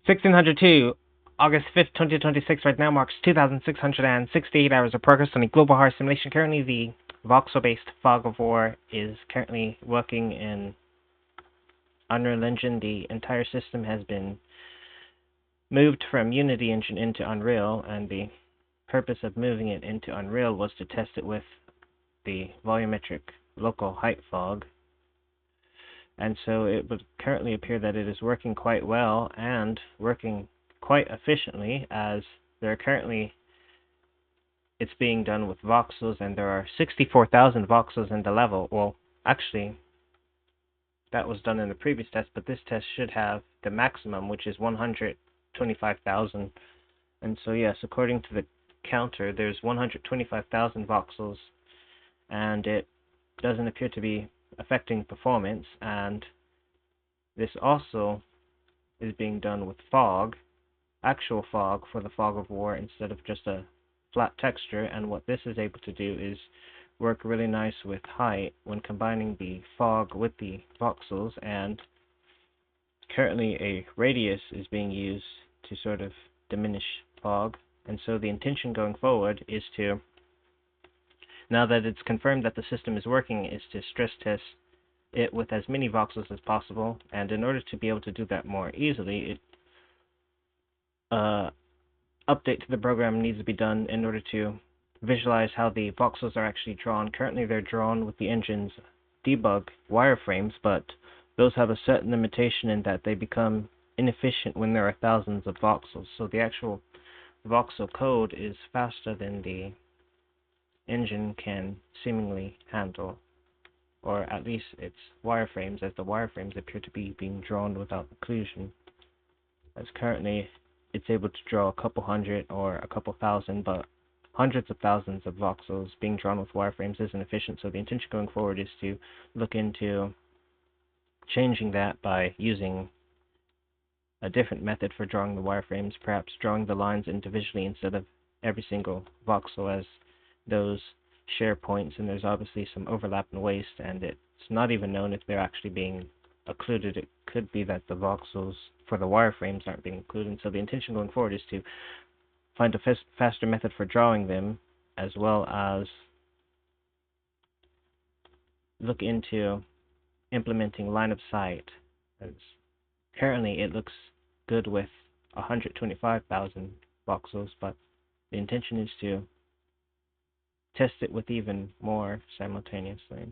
1602, August 5th, 2026, right now marks 2,668 hours of progress on a global horror simulation. Currently, the voxel-based Fog of War is currently working in Unreal Engine. The entire system has been moved from Unity Engine into Unreal, and the purpose of moving it into Unreal was to test it with the volumetric local height fog. And so it would currently appear that it is working quite well and working quite efficiently, as there are currently, it's being done with voxels, and there are 64,000 voxels in the level. Well, actually, that was done in the previous test, but this test should have the maximum, which is 125,000. And so yes, according to the counter, there's 125,000 voxels, and it doesn't appear to be affecting performance. And this also is being done with fog, actual fog for the Fog of War, instead of just a flat texture. And what this is able to do is work really nice with height when combining the fog with the voxels. And currently a radius is being used to sort of diminish fog. And so the intention going forward is to, now that it's confirmed that the system is working, is to stress test it with as many voxels as possible. And in order to be able to do that more easily, update to the program needs to be done in order to visualize how the voxels are actually drawn. Currently they're drawn with the engine's debug wireframes, but those have a certain limitation in that they become inefficient when there are thousands of voxels. So the actual voxel code is faster than the engine can seemingly handle, or at least its wireframes, as the wireframes appear to be being drawn without occlusion, as currently it's able to draw a couple hundred or a couple thousand, but hundreds of thousands of voxels being drawn with wireframes isn't efficient. So the intention going forward is to look into changing that by using a different method for drawing the wireframes, perhaps drawing the lines individually instead of every single voxel, as those share points and there's obviously some overlap and waste, and it's not even known if they're actually being occluded. It could be that the voxels for the wireframes aren't being included. And so the intention going forward is to find a faster method for drawing them, as well as look into implementing line of sight, as currently it looks good with 125,000 voxels, but the intention is to test it with even more simultaneously.